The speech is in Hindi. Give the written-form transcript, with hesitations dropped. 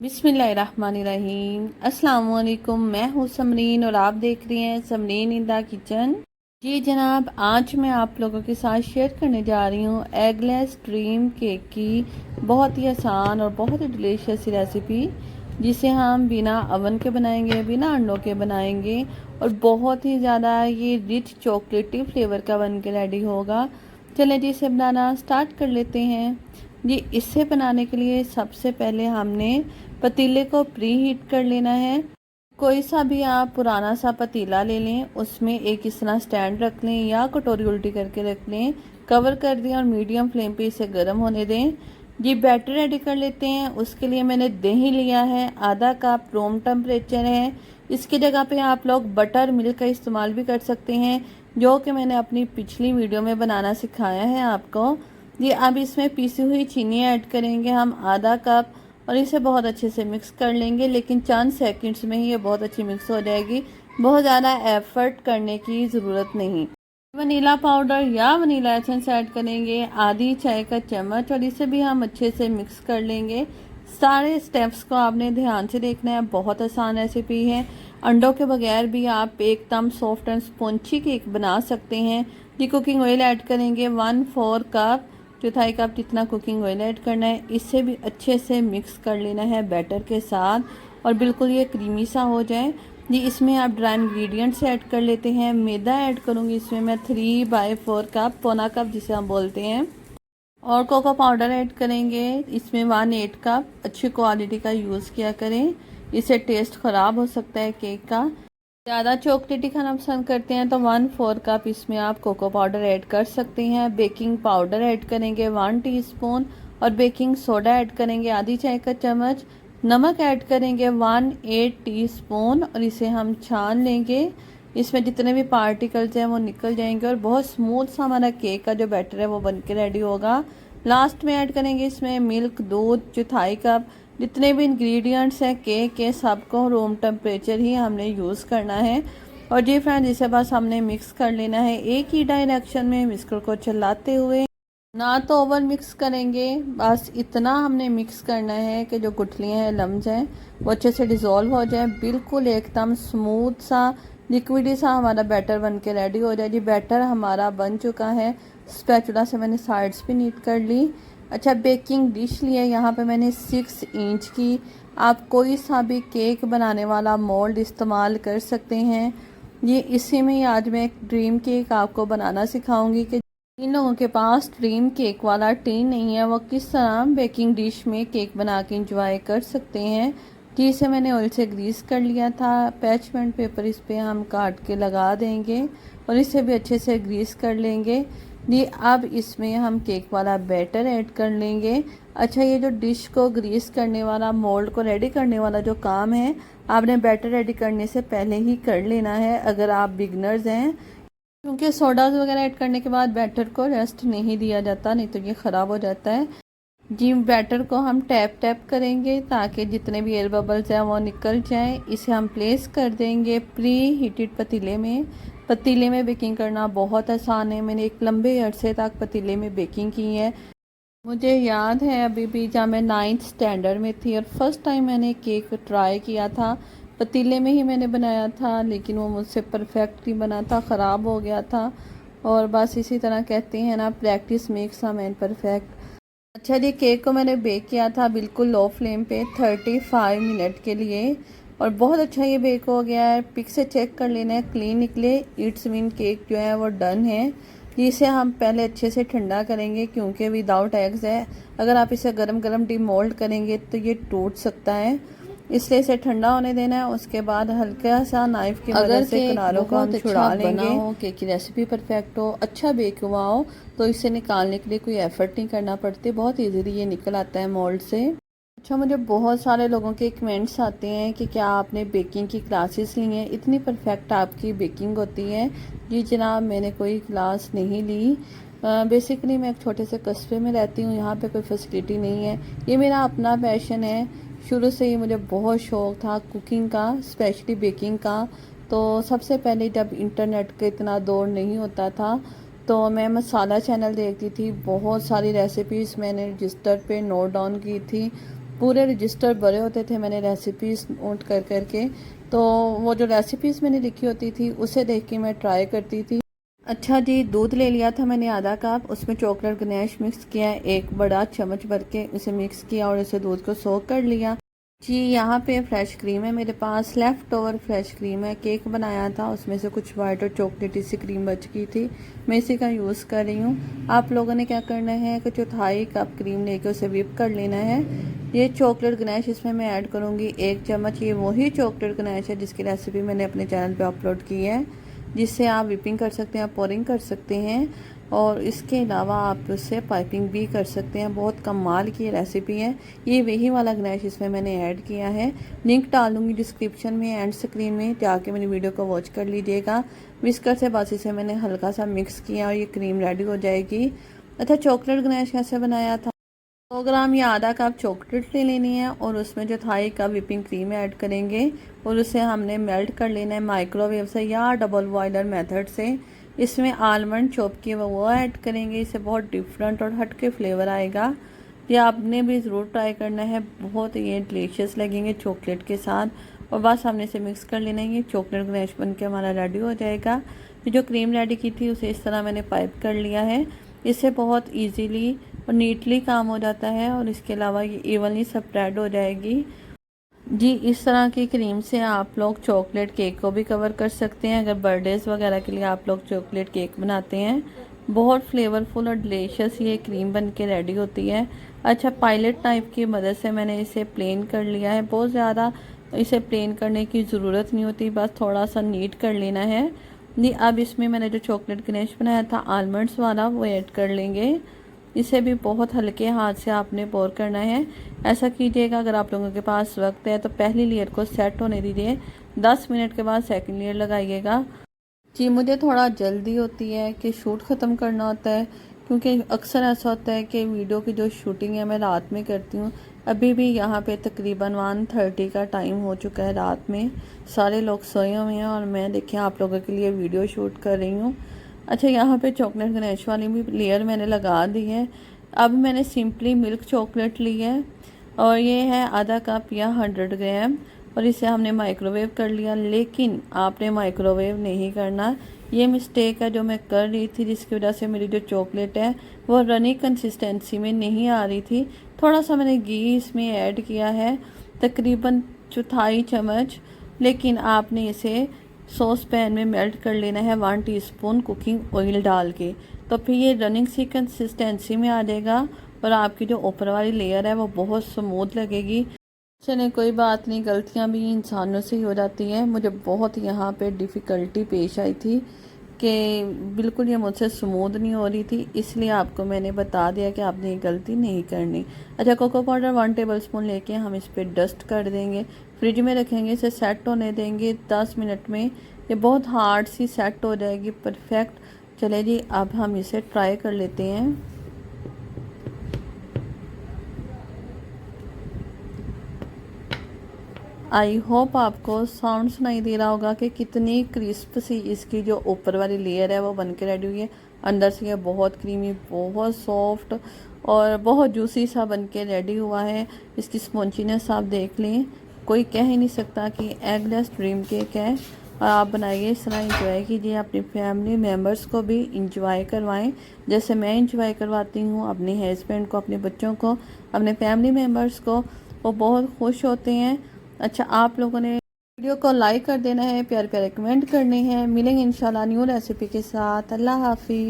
बिस्मिल्लाहिर्रहमानिर्रहीम। अस्सलाम वालेकुम। मैं हूँ समरीन और आप देख रही हैं समरीन इन द किचन। जी जनाब, आज मैं आप लोगों के साथ शेयर करने जा रही हूँ एगलेस ड्रीम केक की बहुत ही आसान और बहुत ही डिलीशियस सी रेसिपी, जिसे हम बिना अवन के बनाएंगे, बिना अंडों के बनाएंगे और बहुत ही ज़्यादा ये रिच चॉकलेटी फ्लेवर का बन के रेडी होगा। चलें जी, इसे बनाना स्टार्ट कर लेते हैं। जी, इसे बनाने के लिए सबसे पहले हमने पतीले को प्री हीट कर लेना है। कोई सा भी आप पुराना सा पतीला ले लें, उसमें एक इस तरह स्टैंड रख लें या कटोरी उल्टी करके रख लें, कवर कर दें और मीडियम फ्लेम पे इसे गर्म होने दें। जी, बैटर रेडी कर लेते हैं। उसके लिए मैंने दही लिया है, आधा कप रूम टेम्परेचर है। इसकी जगह पे आप लोग बटर मिल्क का इस्तेमाल भी कर सकते हैं, जो कि मैंने अपनी पिछली वीडियो में बनाना सिखाया है आपको। जी, अब इसमें पीसी हुई चीनी ऐड करेंगे हम आधा कप और इसे बहुत अच्छे से मिक्स कर लेंगे, लेकिन चंद सेकंड्स में ही ये बहुत अच्छी मिक्स हो जाएगी, बहुत ज़्यादा एफर्ट करने की ज़रूरत नहीं। वनीला पाउडर या वनीला एसेंस ऐड करेंगे आधी चाय का चम्मच और इसे भी हम अच्छे से मिक्स कर लेंगे। सारे स्टेप्स को आपने ध्यान से देखना है, बहुत आसान रेसिपी है। अंडों के बगैर भी आप एकदम सॉफ्ट एंड स्पॉन्जी केक बना सकते हैं। जी, कुकिंग ऑयल ऐड करेंगे 1/4 कप, चौथाई कप जितना कुकिंग ऑयल ऐड करना है। इससे भी अच्छे से मिक्स कर लेना है बैटर के साथ और बिल्कुल ये क्रीमी सा हो जाए। जी, इसमें आप ड्राई इंग्रेडिएंट्स ऐड कर लेते हैं। मैदा ऐड करूँगी इसमें मैं 3/4 कप, पौना कप जिसे हम बोलते हैं। और कोको पाउडर ऐड करेंगे इसमें 1/8 कप। अच्छी क्वालिटी का यूज़ किया करें, इससे टेस्ट ख़राब हो सकता है केक का। ज़्यादा चॉकलेटी खाना पसंद करते हैं तो 1/4 कप इसमें आप कोको पाउडर ऐड कर सकते हैं। बेकिंग पाउडर ऐड करेंगे 1 टीस्पून और बेकिंग सोडा ऐड करेंगे आधी चाय का चम्मच। नमक ऐड करेंगे 1/8 टीस्पून और इसे हम छान लेंगे। इसमें जितने भी पार्टिकल्स हैं वो निकल जाएंगे और बहुत स्मूथ सा हमारा केक का जो बैटर है वो बन के रेडी होगा। लास्ट में ऐड करेंगे इसमें मिल्क, दूध, चौथाई कप। जितने भी इंग्रेडिएंट्स हैं केक के सबको रूम टेम्परेचर ही हमने यूज़ करना है। और जी फ्रेंड्स, इसे बस हमने मिक्स कर लेना है एक ही डायरेक्शन में, विस्कर को चलाते हुए, ना तो ओवर मिक्स करेंगे। बस इतना हमने मिक्स करना है कि जो गुठलियाँ हैं, लम्स हैं, वो अच्छे से डिज़ोल्व हो जाए। बिल्कुल एकदम स्मूथ सा लिक्विडी सा हमारा बैटर बन के रेडी हो जाए। जी, बैटर हमारा बन चुका है। स्पैचुला से मैंने साइड्स भी नीट कर ली। अच्छा, बेकिंग डिश ली है यहाँ पे मैंने 6 इंच की। आप कोई सा भी केक बनाने वाला मोल्ड इस्तेमाल कर सकते हैं। ये इसी में ही आज मैं एक ड्रीम केक आपको बनाना सिखाऊंगी कि इन लोगों के पास ड्रीम केक वाला टीन नहीं है, वो किस तरह बेकिंग डिश में केक बना के इंजॉय कर सकते हैं। जी, इसे मैंने ऑयल से ग्रीस कर लिया था। पैचमेंट पेपर इस पे हम काट के लगा देंगे और इसे भी अच्छे से ग्रीस कर लेंगे। जी, अब इसमें हम केक वाला बैटर ऐड कर लेंगे। अच्छा, ये जो डिश को ग्रीस करने वाला, मोल्ड को रेडी करने वाला जो काम है, आपने बैटर रेडी करने से पहले ही कर लेना है अगर आप बिगनर्स हैं, क्योंकि सोडाज वगैरह ऐड करने के बाद बैटर को रेस्ट नहीं दिया जाता, नहीं तो ये ख़राब हो जाता है। जी, बैटर को हम टैप टैप करेंगे ताकि जितने भी एयर बबल्स हैं वो निकल जाएं। इसे हम प्लेस कर देंगे प्री हीटेड पतीले में। पतीले में बेकिंग करना बहुत आसान है। मैंने एक लंबे अरसे तक पतीले में बेकिंग की है। मुझे याद है अभी भी जब मैं 9th स्टैंडर्ड में थी और फर्स्ट टाइम मैंने केक ट्राई किया था, पतीले में ही मैंने बनाया था, लेकिन वो मुझसे परफेक्ट नहीं बना था, ख़राब हो गया था। और बस इसी तरह कहते हैं ना, practice makes a man perfect. अच्छा जी, केक को मैंने बेक किया था बिल्कुल लो फ्लेम पे 35 मिनट के लिए और बहुत अच्छा ये बेक हो गया है। पिक से चेक कर लेना है, क्लीन निकले, इट्स मीन केक जो है वो डन है। इसे हम पहले अच्छे से ठंडा करेंगे क्योंकि विदाउट एग्स है। अगर आप इसे गरम गरम डीमोल्ड करेंगे तो ये टूट सकता है, इसलिए इसे ठंडा होने देना है। उसके बाद हल्का सा नाइफ की मदद से किनारों को हम छुड़ा लेंगे। हो केक की रेसिपी परफेक्ट हो, अच्छा बेक हुआ हो, तो इसे निकालने के लिए कोई एफर्ट नहीं करना पड़ती, बहुत इजीली ये निकल आता है मोल्ड से। अच्छा, मुझे बहुत सारे लोगों के कमेंट्स आते हैं कि क्या आपने बेकिंग की क्लासेस ली हैं, इतनी परफेक्ट आपकी बेकिंग होती है। जी जनाब, मैंने कोई क्लास नहीं ली। बेसिकली मैं एक छोटे से कस्बे में रहती हूँ, यहाँ पे कोई फैसिलिटी नहीं है। ये मेरा अपना पैशन है। शुरू से ही मुझे बहुत शौक़ था कुकिंग का, स्पेशली बेकिंग का। तो सबसे पहले जब इंटरनेट का इतना दौर नहीं होता था तो मैं मसाला चैनल देखती थी। बहुत सारी रेसिपीज़ मैंने रजिस्टर पे नोट डाउन की थी। पूरे रजिस्टर भरे होते थे मैंने रेसिपीज़ नोट कर कर के। तो वो जो रेसिपीज़ मैंने लिखी होती थी उसे देख के मैं ट्राई करती थी। अच्छा जी, दूध ले लिया था मैंने आधा कप, उसमें चॉकलेट गनैश मिक्स किया, एक बड़ा चम्मच भर के उसे मिक्स किया और इसे दूध को सोख कर लिया। जी, यहाँ पे फ्रेश क्रीम है मेरे पास, लेफ़्ट ओवर फ्रेश क्रीम है। केक बनाया था, उसमें से कुछ वाइट और चॉकलेटी सी क्रीम बच गई थी, मैं इसी का यूज़ कर रही हूँ। आप लोगों ने क्या करना है कि चौथाई कप क्रीम लेके उसे व्हिप कर लेना है। ये चॉकलेट गनैश इसमें मैं ऐड करूँगी 1 चम्मच। ये वही चॉकलेट गनैश है जिसकी रेसिपी मैंने अपने चैनल पर अपलोड की है, जिससे आप व्हिपिंग कर सकते हैं, पोरिंग कर सकते हैं और इसके अलावा आप उससे पाइपिंग भी कर सकते हैं। बहुत कमाल की रेसिपी है। ये वही वाला गनैश इसमें मैंने ऐड किया है। लिंक डालूंगी डिस्क्रिप्शन में एंड स्क्रीन में, जाके मेरी वीडियो को वॉच कर लीजिएगा। विस्कर से बस इसे मैंने हल्का सा मिक्स किया और ये क्रीम रेडी हो जाएगी। अच्छा, चॉकलेट गनैश कैसे बनाया था? 100 ग्राम या आधा कप चॉकलेट ले लेनी है और उसमें जो थाई का व्हिपिंग क्रीम ऐड करेंगे और उसे हमने मेल्ट कर लेना है माइक्रोवेव से या डबल बॉयलर मेथड से। इसमें आलमंड चॉप किए वो ऐड करेंगे, इससे बहुत डिफरेंट और हटके फ्लेवर आएगा। ये आपने भी ज़रूर ट्राई करना है, बहुत ये डिलीशियस लगेंगे चॉकलेट के साथ। और बस हमने इसे मिक्स कर लेना है। ये चॉकलेट गनैश बन के हमारा रेडी हो जाएगा। जो क्रीम रेडी की थी उसे इस तरह मैंने पाइप कर लिया है। इससे बहुत इजीली और नीटली काम हो जाता है और इसके अलावा ये इवनली स्प्रेड हो जाएगी। जी, इस तरह की क्रीम से आप लोग चॉकलेट केक को भी कवर कर सकते हैं। अगर बर्थडेज़ वगैरह के लिए आप लोग चॉकलेट केक बनाते हैं, बहुत फ्लेवरफुल और डिलीशियस ये क्रीम बन के रेडी होती है। अच्छा, पायलट टाइप की मदद से मैंने इसे प्लेन कर लिया है। बहुत ज़्यादा इसे प्लेन करने की ज़रूरत नहीं होती, बस थोड़ा सा नीट कर लेना है। जी, अब इसमें मैंने जो चॉकलेट गनैश बनाया था आलमंड्स वाला वो ऐड कर लेंगे। इसे भी बहुत हल्के हाथ से आपने पोर करना है। ऐसा कीजिएगा, अगर आप लोगों के पास वक्त है तो पहली लेयर को सेट होने दीजिए, 10 मिनट के बाद सेकंड लेयर लगाइएगा। जी, मुझे थोड़ा जल्दी होती है कि शूट ख़त्म करना होता है, क्योंकि अक्सर ऐसा होता है कि वीडियो की जो शूटिंग है मैं रात में करती हूँ। अभी भी यहाँ पे तकरीबन 1:30 का टाइम हो चुका है रात में, सारे लोग सोए हुए हैं और मैं देखिए आप लोगों के लिए वीडियो शूट कर रही हूँ। अच्छा, यहाँ पे चॉकलेट गनैश वाली भी लेयर मैंने लगा दी है। अब मैंने सिंपली मिल्क चॉकलेट ली है और ये है आधा कप या 100 ग्राम और इसे हमने माइक्रोवेव कर लिया। लेकिन आपने माइक्रोवेव नहीं करना, ये मिस्टेक है जो मैं कर रही थी, जिसकी वजह से मेरी जो चॉकलेट है वो रनी कंसिस्टेंसी में नहीं आ रही थी। थोड़ा सा मैंने घी इसमें ऐड किया है, तकरीबन चौथाई चम्मच, लेकिन आपने इसे सॉस पैन में मेल्ट कर लेना है 1 टीस्पून कुकिंग ऑयल डाल के। तो फिर ये रनिंग सी कंसिस्टेंसी में आ जाएगा और आपकी जो ऊपर वाली लेयर है वो बहुत स्मूथ लगेगी। चलिए कोई बात नहीं, गलतियां भी इंसानों से ही हो जाती हैं। मुझे बहुत यहाँ पे डिफ़िकल्टी पेश आई थी कि बिल्कुल ये मुझसे स्मूथ नहीं हो रही थी, इसलिए आपको मैंने बता दिया कि आपने ये गलती नहीं करनी। अच्छा, कोको पाउडर 1 टेबलस्पून लेके हम इस पर डस्ट कर देंगे, फ्रिज में रखेंगे, इसे सेट होने देंगे 10 मिनट में। ये बहुत हार्ड सी सेट हो जाएगी, परफेक्ट। चले जी, अब हम इसे ट्राई कर लेते हैं। आई होप आपको साउंड सुनाई दे रहा होगा कि कितनी क्रिस्प सी इसकी जो ऊपर वाली लेयर है वो बन के रेडी हुई है। अंदर से ये बहुत क्रीमी, बहुत सॉफ्ट और बहुत जूसी सा बन के रेडी हुआ है। इसकी स्पॉन्जीनेस आप देख लें, कोई कह ही नहीं सकता कि एगलेस ड्रीम केक है। और आप बनाइए, इस तरह इंजॉय कीजिए, अपनी फैमिली मेम्बर्स को भी इंजॉय करवाएं जैसे मैं इंजॉय करवाती हूँ अपने हस्बैंड को, अपने बच्चों को, अपने फैमिली मेम्बर्स को। वो बहुत खुश होते हैं। अच्छा, आप लोगों ने वीडियो को लाइक कर देना है, प्यार प्यारे कमेंट करने हैं। मिलेंगे इंशाल्लाह न्यू रेसिपी के साथ। अल्लाह हाफिज़।